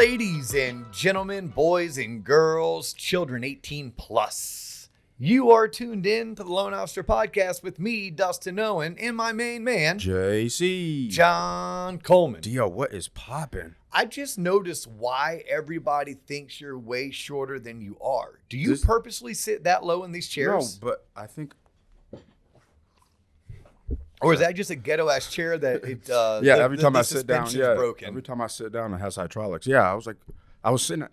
Ladies and gentlemen, boys and girls, children 18 plus, you are tuned in to the Loan Officer Podcast with me, Dustin Owen, and my main man, JC. John Coleman. Dio, what is poppin'? I just noticed why everybody thinks you're way shorter than you are. Do you purposely sit that low in these chairs? No, but I think... Or is that just a ghetto-ass chair that it, every time I sit down, broken? Every time I sit down, it has hydraulics. Yeah, I was sitting at...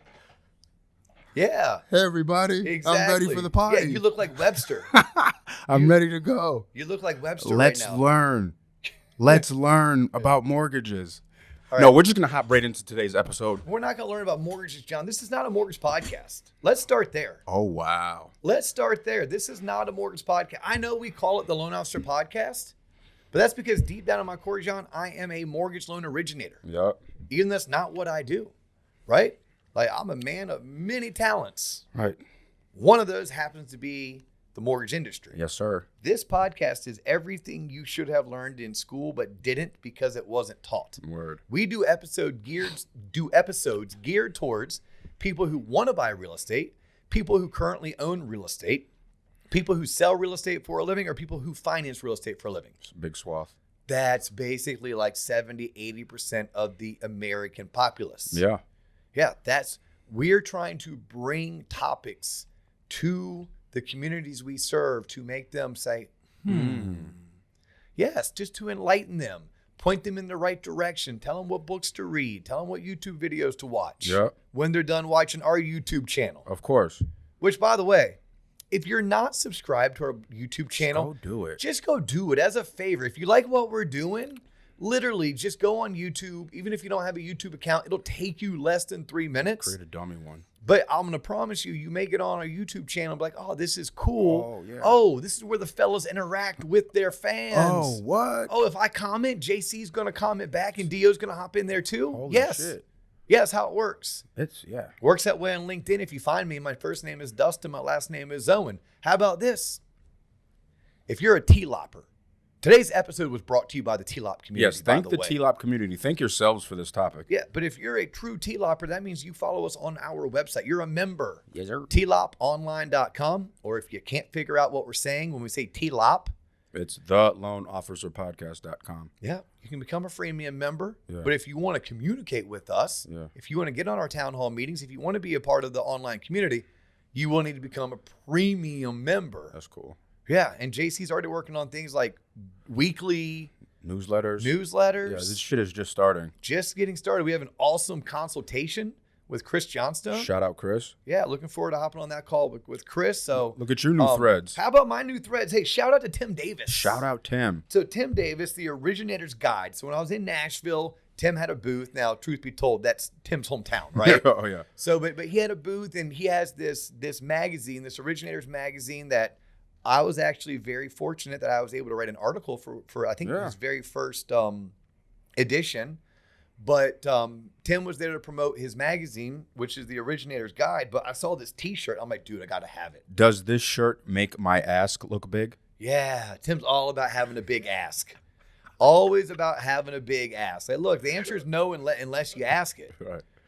Yeah. Hey, everybody. Exactly. I'm ready for the party. Yeah, you look like Webster. I'm ready to go. You look like Webster Let's right now. learn. Let's learn about mortgages. Right. No, we're just going to hop right into today's episode. We're not going to learn about mortgages, John. This is not a mortgage podcast. Let's start there. Oh, wow. Let's start there. This is not a mortgage podcast. I know we call it the Loan Officer Podcast, but that's because deep down in my core, John, I am a mortgage loan originator. Yep. Even that's not what I do, right? Like, I'm a man of many talents. Right. One of those happens to be the mortgage industry. Yes, sir. This podcast is everything you should have learned in school but didn't because it wasn't taught. Word. We do episodes geared towards people who want to buy real estate, people who currently own real estate, people who sell real estate for a living, or people who finance real estate for a living. It's a big swath. That's basically like 70, 80% of the American populace. Yeah. Yeah, we're trying to bring topics to the communities we serve to make them say, Yes, just to enlighten them, point them in the right direction, tell them what books to read, tell them what YouTube videos to watch when they're done watching our YouTube channel. Of course. Which, by the way, if you're not subscribed to our YouTube channel, Go do it. Just go do it as a favor. If you like what we're doing, literally just go on YouTube. Even if you don't have a YouTube account, it'll take you less than 3 minutes. Create a dummy one. But I'm going to promise you, you may get on our YouTube channel and be like, oh, this is cool. Oh, yeah. Oh, this is where the fellas interact with their fans. Oh, what? Oh, if I comment, JC's going to comment back and Dio's going to hop in there too? Holy yes. shit. Yeah, that's how it works. Yeah. Works that way on LinkedIn. If you find me, my first name is Dustin. My last name is Owen. How about this? If you're a TLOPper, today's episode was brought to you by the TLOP community. Yes, thank the TLOP community. Thank yourselves for this topic. Yeah, but if you're a true TLOPper, that means you follow us on our website. You're a member. Yes, sir. TLOPonline.com. Or if you can't figure out what we're saying when we say TLOP, it's theloanofficerpodcast.com. Yeah, you can become a freemium member. Yeah. But if you want to communicate with us, if you want to get on our town hall meetings, if you want to be a part of the online community, you will need to become a premium member. That's cool. Yeah, and JC's already working on things like weekly newsletters. Yeah, this shit is just starting. Just getting started. We have an awesome consultation with Chris Johnstone. Shout out, Chris. Yeah, looking forward to hopping on that call with Chris. So look at your new threads. How about my new threads? Hey, shout out to Tim Davis. Shout out, Tim. So Tim Davis, the originator's guide. So when I was in Nashville, Tim had a booth. Now, truth be told, that's Tim's hometown, right? Oh, yeah. So, but he had a booth, and he has this magazine, this originator's magazine that I was actually very fortunate that I was able to write an article for I think his very first edition. But Tim was there to promote his magazine, which is the Originator's Guide. But I saw this T-shirt. I'm like, dude, I got to have it. Does this shirt make my ask look big? Yeah, Tim's all about having a big ask. Always about having a big ask. Like, look, the answer is no unless you ask it.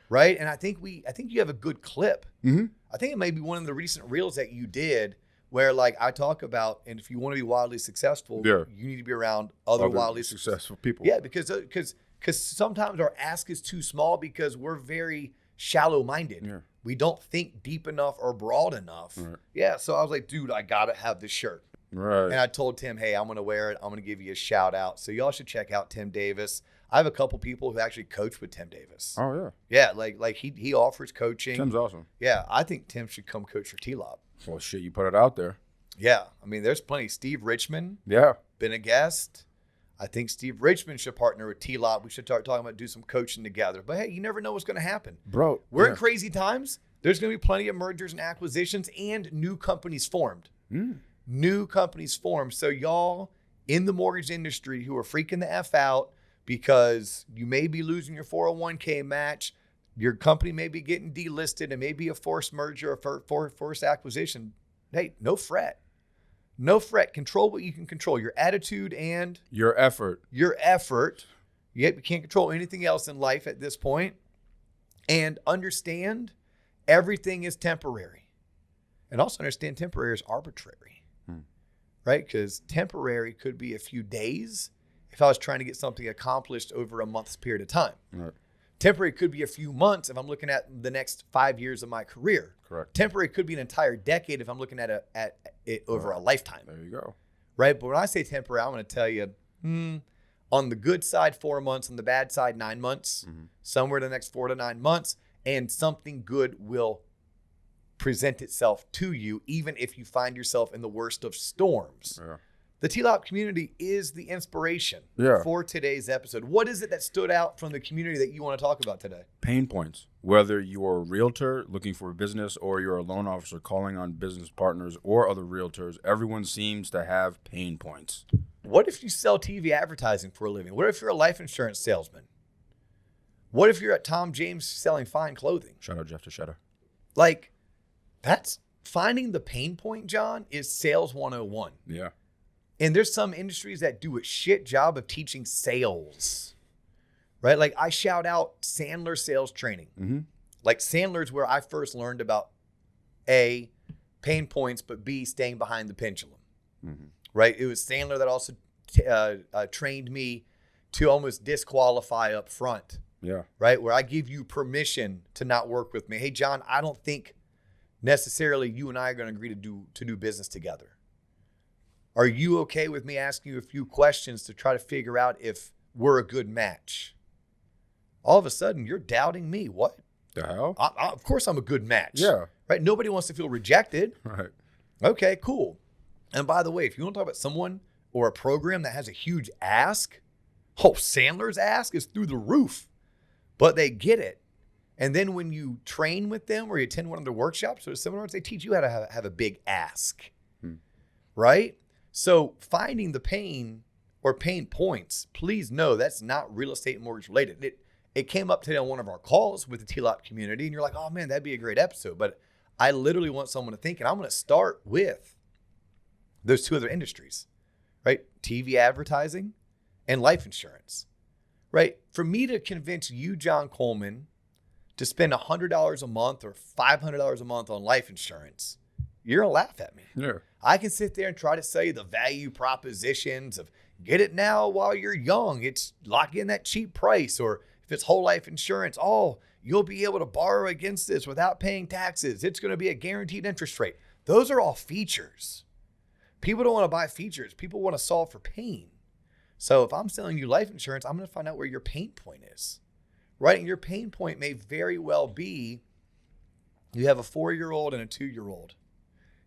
Right? And I think you have a good clip. Mm-hmm. I think it may be one of the recent reels that you did where, like, I talk about, and if you want to be wildly successful, you need to be around other wildly successful people. Yeah, because sometimes our ask is too small because we're very shallow-minded. Yeah. We don't think deep enough or broad enough. Right. Yeah, so I was like, dude, I got to have this shirt. Right. And I told Tim, hey, I'm going to wear it. I'm going to give you a shout out. So y'all should check out Tim Davis. I have a couple people who actually coach with Tim Davis. Oh, yeah. Yeah, like he offers coaching. Tim's awesome. Yeah, I think Tim should come coach for TLOP. Well, shit, you put it out there. Yeah, I mean, there's plenty. Steve Richmond. Yeah. Been a guest. I think Steve Richmond should partner with TLOP. We should start talking about do some coaching together. But hey, you never know what's going to happen. Bro. We're in crazy times. There's going to be plenty of mergers and acquisitions and new companies formed. New companies formed. So y'all in the mortgage industry who are freaking the F out because you may be losing your 401k match, your company may be getting delisted, and maybe a forced merger or forced acquisition. Hey, no fret. No fret. Control what you can control. Your attitude and your effort. Your effort. Yet you can't control anything else in life at this point. And understand everything is temporary. And also understand temporary is arbitrary, right? Because temporary could be a few days if I was trying to get something accomplished over a month's period of time. Right. Temporary could be a few months if I'm looking at the next 5 years of my career. Correct. Temporary could be an entire decade if I'm looking at it over a lifetime. There you go. Right? But when I say temporary, I'm going to tell you, on the good side, 4 months, on the bad side, 9 months, somewhere in the next 4 to 9 months, and something good will present itself to you, even if you find yourself in the worst of storms. Yeah. The TLOP community is the inspiration for today's episode. What is it that stood out from the community that you want to talk about today? Pain points. Whether you're a realtor looking for a business or you're a loan officer calling on business partners or other realtors, everyone seems to have pain points. What if you sell TV advertising for a living? What if you're a life insurance salesman? What if you're at Tom James selling fine clothing? Shout out Jeff DeShetta. Like, that's finding the pain point, John, is sales 101. Yeah. And there's some industries that do a shit job of teaching sales, right? Like I shout out Sandler sales training. Like Sandler's where I first learned about A, pain points, but B, staying behind the pendulum, right? It was Sandler that also trained me to almost disqualify up front, right? Where I give you permission to not work with me. Hey, John, I don't think necessarily you and I are going to agree to do business together. Are you okay with me asking you a few questions to try to figure out if we're a good match? All of a sudden, you're doubting me. What? The hell? Of course I'm a good match. Yeah. Right? Nobody wants to feel rejected. Right. Okay, cool. And by the way, if you want to talk about someone or a program that has a huge ask, Sandler's ask is through the roof, but they get it. And then when you train with them or you attend one of their workshops or seminars, they teach you how to have a big ask, right? So finding the pain or pain points, please know that's not real estate and mortgage related. It came up today on one of our calls with the TLOP community, and you're like, oh man, that'd be a great episode. But I literally want someone to think, and I'm going to start with those two other industries, right? TV advertising and life insurance, right? For me to convince you, John Coleman, to spend $100 a month or $500 a month on life insurance, you're going to laugh at me. Yeah. I can sit there and try to sell you the value propositions of get it now while you're young. It's lock in that cheap price. Or if it's whole life insurance, you'll be able to borrow against this without paying taxes. It's going to be a guaranteed interest rate. Those are all features. People don't want to buy features. People want to solve for pain. So if I'm selling you life insurance, I'm going to find out where your pain point is, right? And your pain point may very well be you have a 4-year-old and a 2-year-old.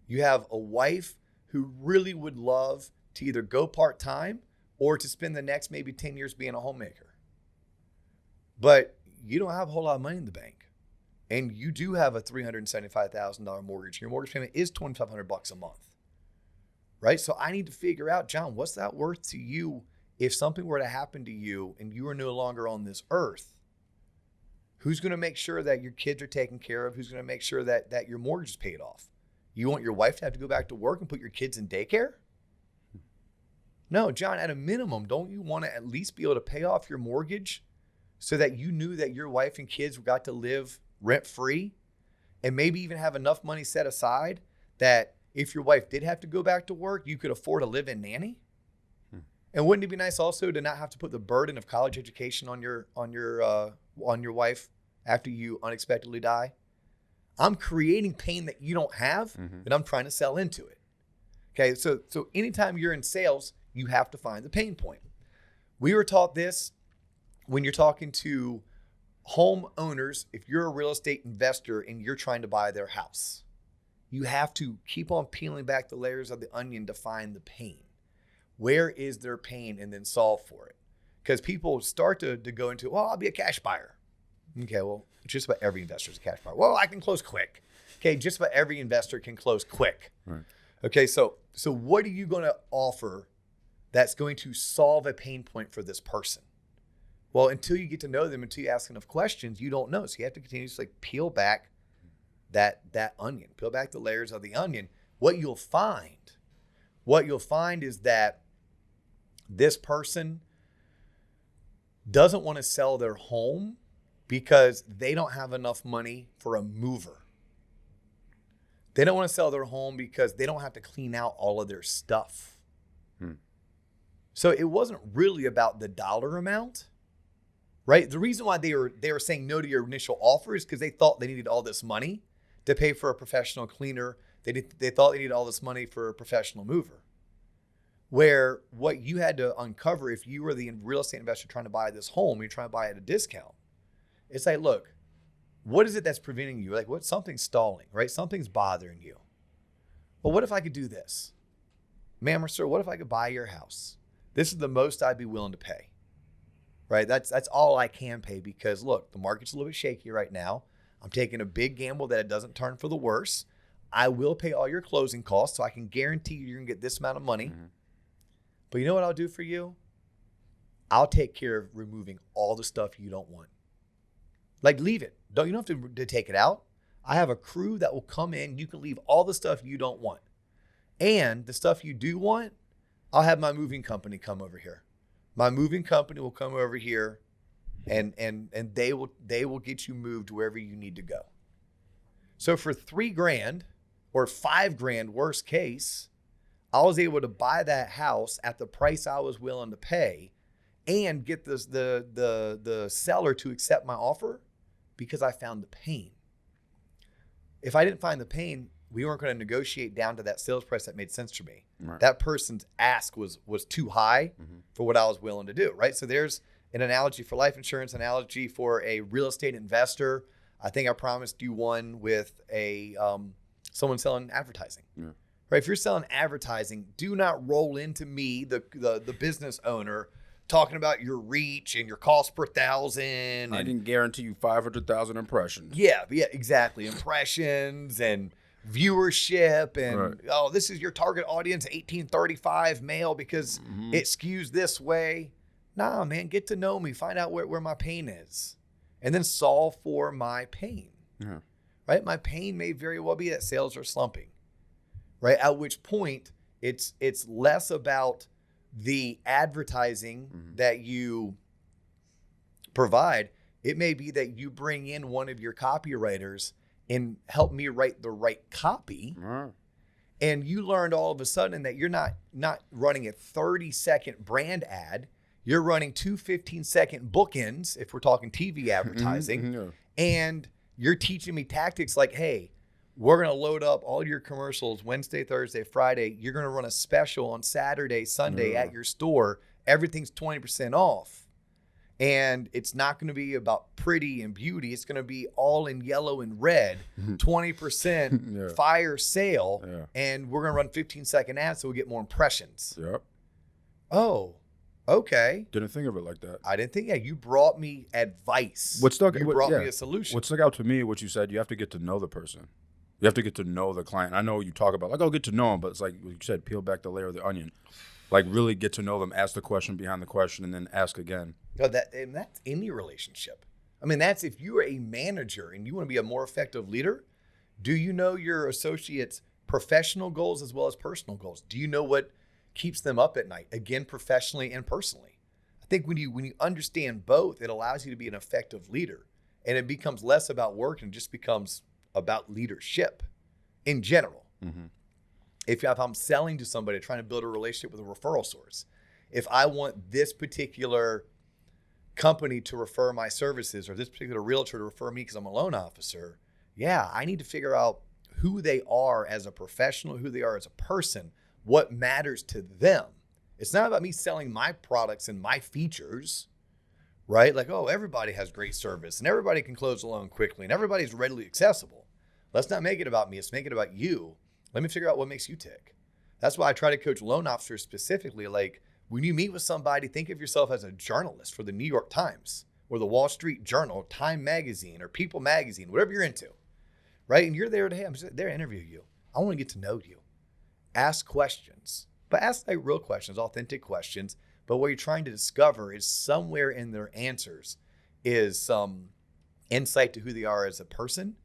You have a wife who really would love to either go part-time or to spend the next maybe 10 years being a homemaker. But you don't have a whole lot of money in the bank. And you do have a $375,000 mortgage. Your mortgage payment is $2,500 a month, right? So I need to figure out, John, what's that worth to you if something were to happen to you and you are no longer on this earth? Who's going to make sure that your kids are taken care of? Who's going to make sure that your mortgage is paid off? You want your wife to have to go back to work and put your kids in daycare? No, John, at a minimum, don't you want to at least be able to pay off your mortgage so that you knew that your wife and kids got to live rent-free and maybe even have enough money set aside that if your wife did have to go back to work, you could afford a live-in nanny? And wouldn't it be nice also to not have to put the burden of college education on your wife after you unexpectedly die? I'm creating pain that you don't have, and I'm trying to sell into it. Okay, so anytime you're in sales, you have to find the pain point. We were taught this when you're talking to homeowners. If you're a real estate investor and you're trying to buy their house, you have to keep on peeling back the layers of the onion to find the pain. Where is their pain, and then solve for it? Because people start to go into, well, I'll be a cash buyer. Okay, well, just about every investor is a cash buyer. Well, I can close quick. Okay, just about every investor can close quick. Right. Okay, so what are you going to offer that's going to solve a pain point for this person? Well, until you get to know them, until you ask enough questions, you don't know. So you have to continuously peel back that onion, peel back the layers of the onion. What you'll find is that this person doesn't want to sell their home because they don't have enough money for a mover. They don't want to sell their home because they don't have to clean out all of their stuff. So it wasn't really about the dollar amount, right? The reason why they were saying no to your initial offer is because they thought they needed all this money to pay for a professional cleaner. They thought they needed all this money for a professional mover. Where what you had to uncover if you were the real estate investor trying to buy this home, you're trying to buy it at a discount. It's like, look, what is it that's preventing you? Like, something's stalling, right? Something's bothering you. Well, what if I could do this? Ma'am or sir, what if I could buy your house? This is the most I'd be willing to pay, right? That's all I can pay because, look, the market's a little bit shaky right now. I'm taking a big gamble that it doesn't turn for the worse. I will pay all your closing costs, so I can guarantee you're going to get this amount of money. But you know what I'll do for you? I'll take care of removing all the stuff you don't want. Like, leave it. You don't have to take it out. I have a crew that will come in. You can leave all the stuff you don't want. And the stuff you do want, I'll have my moving company come over here. My moving company will come over here and they will get you moved wherever you need to go. So for $3,000 or $5,000 worst case, I was able to buy that house at the price I was willing to pay and get the seller to accept my offer because I found the pain. If I didn't find the pain, we weren't going to negotiate down to that sales price that made sense to me. Right. That person's ask was too high for what I was willing to do, right? So there's an analogy for life insurance, analogy for a real estate investor. I think I promised you one with someone selling advertising. Yeah. Right? If you're selling advertising, do not roll into me, the business owner, talking about your reach and your cost per thousand. I can guarantee you 500,000 impressions. Yeah, exactly. Impressions and viewership and, oh, this is your target audience, 1835 male because it skews this way. Nah, man, get to know me. Find out where my pain is and then solve for my pain. Yeah. Right? My pain may very well be that sales are slumping. Right? At which point it's less about the advertising that you provide. It may be that you bring in one of your copywriters and help me write the right copy. And you learned all of a sudden that you're not running a 30-second brand ad. You're running 2 15-second bookends, if we're talking TV advertising. And you're teaching me tactics like, hey, we're going to load up all your commercials Wednesday, Thursday, Friday. You're going to run a special on Saturday, Sunday at your store. Everything's 20% off. And it's not going to be about pretty and beauty. It's going to be all in yellow and red, 20% fire sale. Yeah. And we're going to run 15-second ads so we get more impressions. Yep. Oh, okay. Didn't think of it like that. I didn't think, you brought me advice. You brought me a solution. What stuck out to me, what you said, you have to get to know the person. You have to get to know the client. I know you talk about, like, get to know them, but it's like you said, peel back the layer of the onion. Like, really get to know them, ask the question behind the question, and then ask again. No, that's any relationship. I mean, that's if you're a manager and you want to be a more effective leader, do you know your associates' professional goals as well as personal goals? Do you know what keeps them up at night? Again, professionally and personally. I think when you understand both, it allows you to be an effective leader. And it becomes less about work and just becomes about leadership in general. If I'm selling to somebody, trying to build a relationship with a referral source, if I want this particular company to refer my services or this particular realtor to refer me because I'm a loan officer, I need to figure out who they are as a professional, who they are as a person, what matters to them. It's not about me selling my products and my features, right? Like, oh, everybody has great service and everybody can close a loan quickly and everybody's readily accessible. Let's not make it about me. Let's make it about you. Let me figure out what makes you tick. That's why I try to coach loan officers specifically. Like, when you meet with somebody, think of yourself as a journalist for the New York Times or the Wall Street Journal, Time Magazine, or People Magazine, whatever you're into, right? And you're there to, hey, I'm just there to interview you. I want to get to know you. Ask questions, but ask like real questions, authentic questions. But what you're trying to discover is somewhere in their answers is some insight to who they are as a person,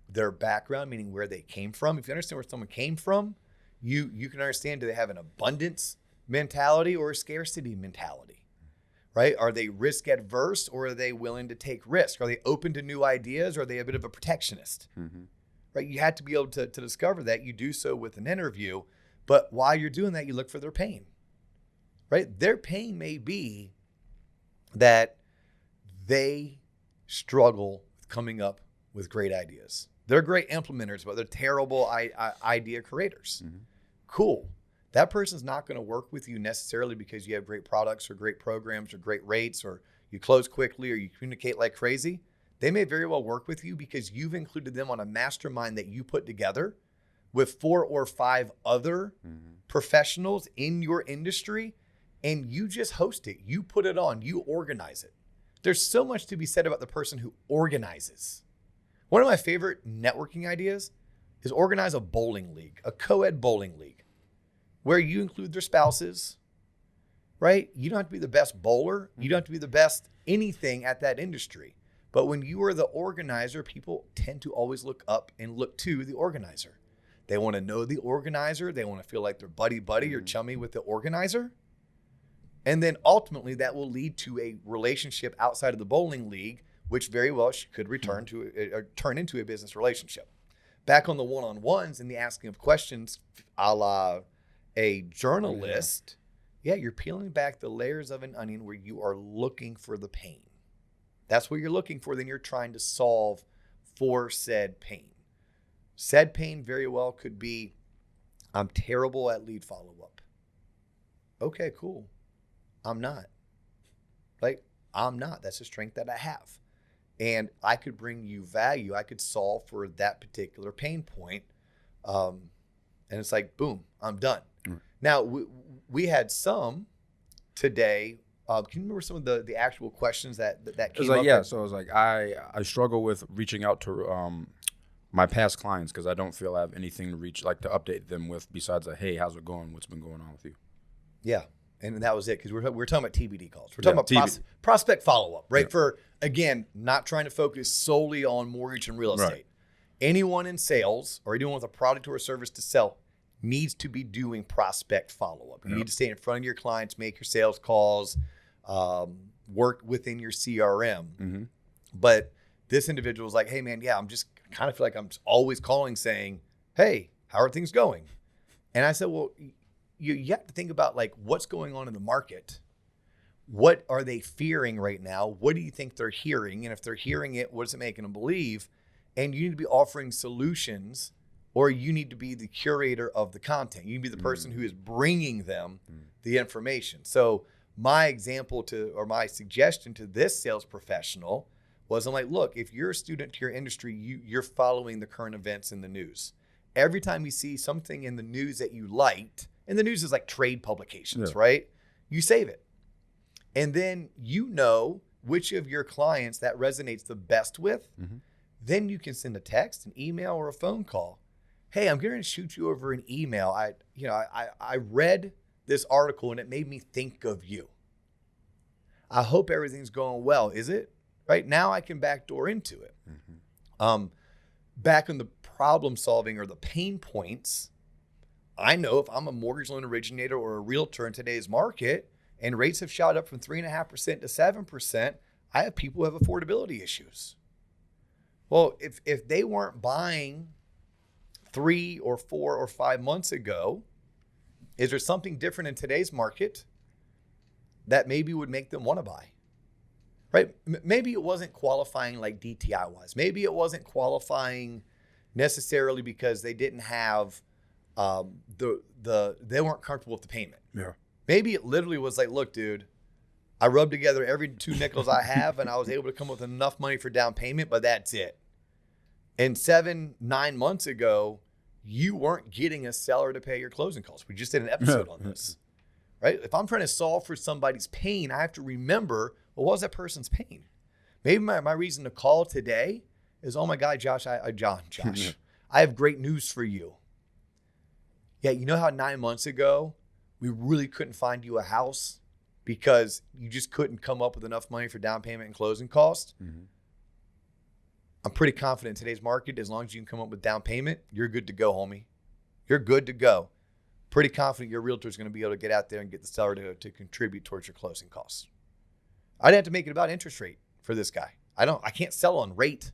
their background, meaning where they came from. If you understand where someone came from, you can understand, do they have an abundance mentality or a scarcity mentality, right? Are they risk adverse or are they willing to take risk? Are they open to new ideas or are they a bit of a protectionist? Right? You have to be able to discover that. You do so with an interview, but while you're doing that, you look for their pain, right? Their pain may be that they struggle with coming up with great ideas. They're great implementers, but they're terrible idea creators. Cool. That person's not going to work with you necessarily because you have great products or great programs or great rates or you close quickly or you communicate like crazy. They may very well work with you because you've included them on a mastermind that you put together with 4 or 5 other professionals in your industry, and you just host it. You put it on. You organize it. There's so much to be said about the person who organizes. One of my favorite networking ideas is organize a bowling league, a co-ed bowling league, where you include their spouses, right? You don't have to be the best bowler. You don't have to be the best anything at that industry. But when you are the organizer, people tend to always look up and look to the organizer. They want to know the organizer. They want to feel like they're buddy or chummy with the organizer. And then ultimately that will lead to a relationship outside of the bowling league, which very well could turn into a business relationship. Back on the one-on-ones and the asking of questions, a la a journalist, you're peeling back the layers of an onion where you are looking for the pain. That's what you're looking for. Then you're trying to solve for said pain. Said pain very well could be, I'm terrible at lead follow-up. Okay, cool. I'm not. I'm not. That's a strength that I have. And I could bring you value. I could solve for that particular pain point. And it's like, boom, I'm done. Now, we had some today. Can you remember some of the actual questions that came up? Yeah, so I was like, I struggle with reaching out to my past clients because I don't feel I have anything to reach, like to update them with besides a, hey, how's it going? What's been going on with you? Yeah. And that was it, because we're talking about TBD calls. We're talking about prospect follow-up, right? Yeah. For, again, not trying to focus solely on mortgage and real estate. Right. Anyone in sales or anyone with a product or a service to sell needs to be doing prospect follow-up. You need to stay in front of your clients, make your sales calls, work within your CRM. But this individual was like, hey, man, I'm just kind of feel like I'm always calling saying, hey, how are things going? And I said, well, you have to think about like what's going on in the market. What are they fearing right now? What do you think they're hearing? And if they're hearing it, what is it making them believe? And you need to be offering solutions, or you need to be the curator of the content. You need to be the person who is bringing them the information. So my example or my suggestion to this sales professional was, I'm like, look, if you're a student to your industry, you're following the current events in the news. Every time you see something in the news that you liked, and the news is like trade publications, right? You save it. And then you know which of your clients that resonates the best with. Then you can send a text, an email, or a phone call. Hey, I'm going to shoot you over an email. I read this article and it made me think of you. I hope everything's going well. Is it? Right now I can backdoor into it. Back on the problem solving or the pain points, I know if I'm a mortgage loan originator or a realtor in today's market and rates have shot up from 3.5% to 7%, I have people who have affordability issues. Well, if they weren't buying 3 or 4 or 5 months ago, is there something different in today's market that maybe would make them want to buy? Right? Maybe it wasn't qualifying like DTI wise. Maybe it wasn't qualifying necessarily because they didn't have they weren't comfortable with the payment. Yeah. Maybe it literally was like, look, dude, I rubbed together every 2 nickels I have and I was able to come up with enough money for down payment, but that's it. And 7-9 months ago, you weren't getting a seller to pay your closing costs. We just did an episode on this, right? If I'm trying to solve for somebody's pain, I have to remember, well, what was that person's pain? Maybe my reason to call today is, oh my God, Josh, Josh, I have great news for you. Yeah, you know how 9 months ago, we really couldn't find you a house because you just couldn't come up with enough money for down payment and closing costs? I'm pretty confident in today's market, as long as you can come up with down payment, you're good to go, homie. You're good to go. Pretty confident your realtor is going to be able to get out there and get the seller to contribute towards your closing costs. I didn't have to make it about interest rate for this guy. I can't sell on rate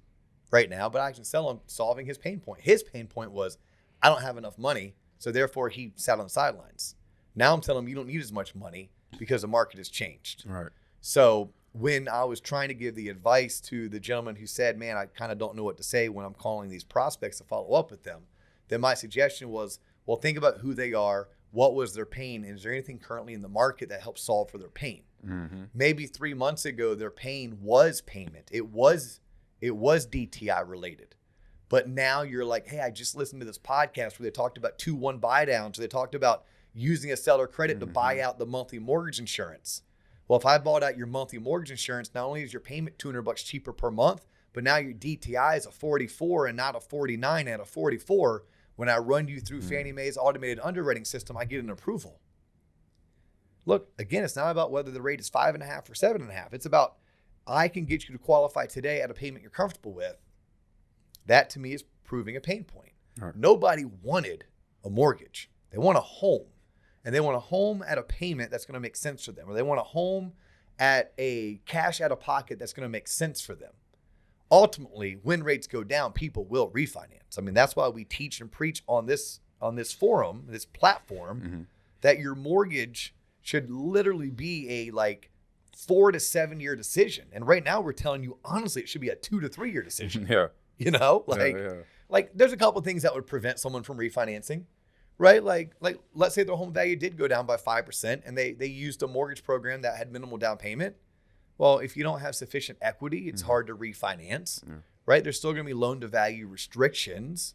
right now, but I can sell on solving his pain point. His pain point was, I don't have enough money, so therefore he sat on the sidelines. Now I'm telling him you don't need as much money because the market has changed. Right. So when I was trying to give the advice to the gentleman who said, man, I kind of don't know what to say when I'm calling these prospects to follow up with them, then my suggestion was, well, think about who they are, what was their pain, and is there anything currently in the market that helps solve for their pain? Mm-hmm. Maybe 3 months ago, their pain was payment. It was DTI related. But now you're like, hey, I just listened to this podcast where they talked about 2-1 buy downs. Or they talked about using a seller credit to buy out the monthly mortgage insurance. Well, if I bought out your monthly mortgage insurance, not only is your payment $200 cheaper per month, but now your DTI is a 44 and not a 49 and a 44. When I run you through Fannie Mae's automated underwriting system, I get an approval. Look, again, it's not about whether the rate is 5.5 or 7.5. It's about, I can get you to qualify today at a payment you're comfortable with. That to me is proving a pain point. Right. Nobody wanted a mortgage. They want a home. And they want a home at a payment that's going to make sense for them. Or they want a home at a cash out of pocket that's going to make sense for them. Ultimately, when rates go down, people will refinance. I mean, that's why we teach and preach on this forum, this platform, that your mortgage should literally be a 4 to 7 year decision. And right now we're telling you, honestly, it should be a 2 to 3 year decision. Yeah. You know, there's a couple of things that would prevent someone from refinancing, right? Like let's say their home value did go down by 5% and they used a mortgage program that had minimal down payment. Well, if you don't have sufficient equity, it's hard to refinance, right? There's still going to be loan to value restrictions,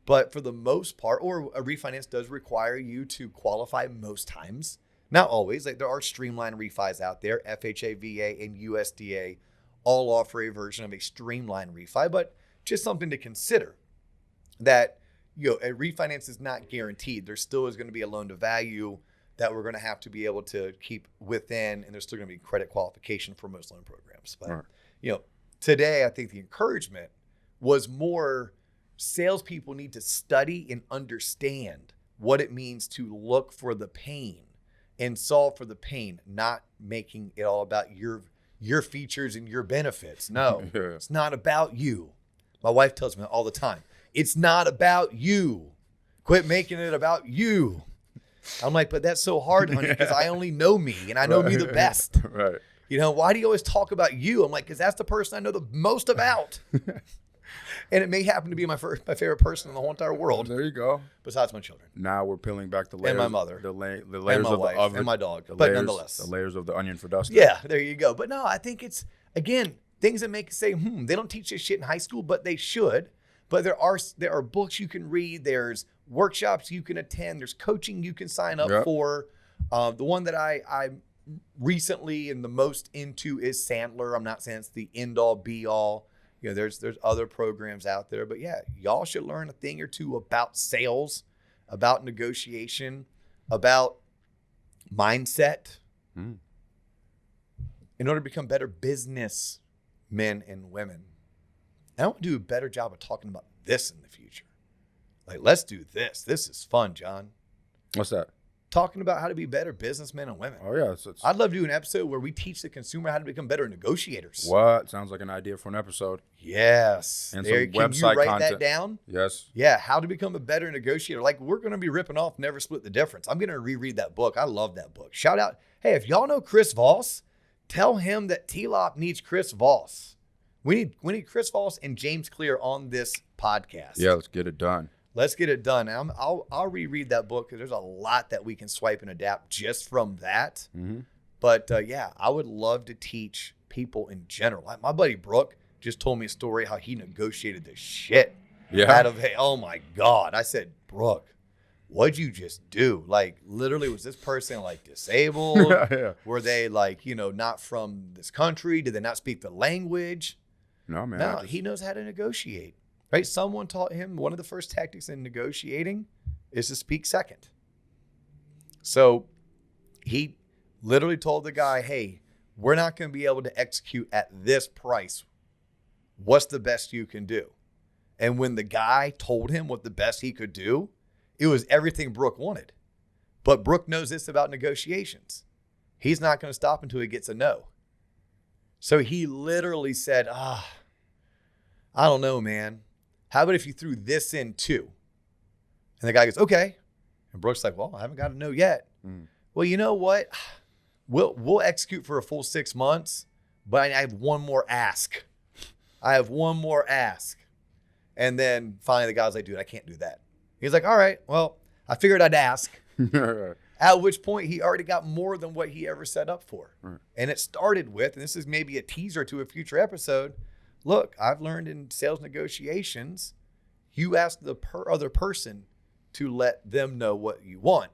but for the most part, or a refinance does require you to qualify most times. Not always. Like there are streamlined refis out there. FHA, VA, and USDA all offer a version of a streamlined refi, but just something to consider that, a refinance is not guaranteed. There still is going to be a loan to value that we're going to have to be able to keep within, and there's still going to be credit qualification for most loan programs. But, today I think the encouragement was more salespeople need to study and understand what it means to look for the pain and solve for the pain, not making it all about your features and your benefits. No, It's not about you. My wife tells me all the time, it's not about you. Quit making it about you. I'm like, but that's so hard, honey, because I only know me and I know me the best. Right. Why do you always talk about you? I'm like, because that's the person I know the most about. And it may happen to be my favorite person in the whole entire world. There you go. Besides my children. Now we're peeling back the layers. And my mother. The layers and my of wife, the oven. and my dog. But layers, nonetheless. The layers of the onion for dust. Yeah, there you go. But no, I think it's, again, things that make you say, they don't teach this shit in high school, but they should. But there are books you can read. There's workshops you can attend. There's coaching you can sign up for. The one that I'm recently and the most into is Sandler. I'm not saying it's the end all be all. There's other programs out there, but yeah, y'all should learn a thing or two about sales, about negotiation, about mindset in order to become better business men and women. And I want to do a better job of talking about this in the future. Let's do this. This is fun, John. What's that? Talking about how to be better businessmen and women. Oh, yeah. I'd love to do an episode where we teach the consumer how to become better negotiators. What? Sounds like an idea for an episode. Yes. And there, some can website you write content. That down? Yes. Yeah, how to become a better negotiator. We're going to be ripping off Never Split the Difference. I'm going to reread that book. I love that book. Shout out. Hey, if y'all know Chris Voss, tell him that TLOP needs Chris Voss. We need Chris Voss and James Clear on this podcast. Yeah, let's get it done. Let's get it done. And I'll reread that book because there's a lot that we can swipe and adapt just from that. Mm-hmm. But I would love to teach people in general. My buddy Brooke just told me a story how he negotiated the shit out of, oh my God. I said, Brooke, what'd you just do? Literally, was this person disabled? Yeah. Were they not from this country? Did they not speak the language? No, man. No, he knows how to negotiate. Right? Someone taught him one of the first tactics in negotiating is to speak second. So he literally told the guy, hey, we're not going to be able to execute at this price. What's the best you can do? And when the guy told him what the best he could do, it was everything Brooke wanted. But Brooke knows this about negotiations. He's not going to stop until he gets a no. So he literally said, I don't know, man. How about if you threw this in too? And the guy goes, okay. And Brooks like, well, I haven't got a no yet. Well, you know what? We'll execute for a full 6 months, but I have one more ask. And then finally the guy's like, dude, I can't do that. He's like, all right, well, I figured I'd ask. At which point he already got more than what he ever set up for. Right. And it started with, and this is maybe a teaser to a future episode, look, I've learned in sales negotiations, you ask the other person to let them know what you want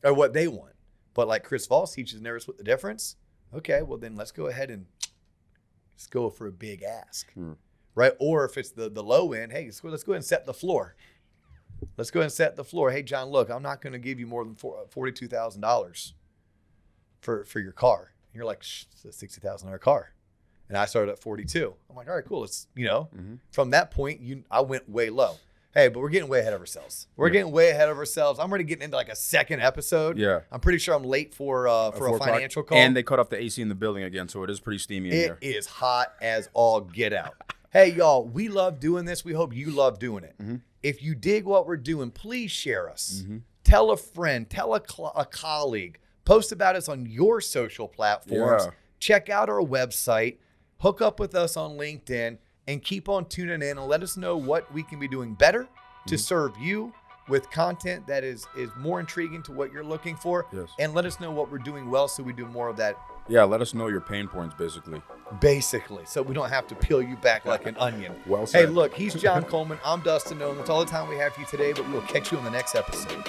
or what they want. But like Chris Voss teaches, never split the difference. Okay, well then let's go ahead and let's go for a big ask, right? Or if it's the low end, hey, let's go ahead and set the floor. Let's go ahead and set the floor. Hey, John, look, I'm not going to give you more than $42,000 for your car. And you're like, it's a $60,000 car. And I started at 42. I'm like, all right, cool. It's, from that point, I went way low. Hey, but we're getting way ahead of ourselves. I'm already getting into like a second episode. Yeah. I'm pretty sure I'm late for a financial call. And they cut off the AC in the building again, so it is pretty steamy in here. It is hot as all get out. Hey, y'all, we love doing this. We hope you love doing it. If you dig what we're doing, please share us. Tell a friend, tell a colleague, post about us on your social platforms. Check out our website, hook up with us on LinkedIn, and keep on tuning in and let us know what we can be doing better to serve you with content that is more intriguing to what you're looking for. Yes. And let us know what we're doing well so we do more of that. Yeah, let us know your pain points, basically. So we don't have to peel you back like an onion. Well said. Hey, look, he's John Coleman. I'm Dustin Nolan. That's all the time we have for you today, but we will catch you on the next episode.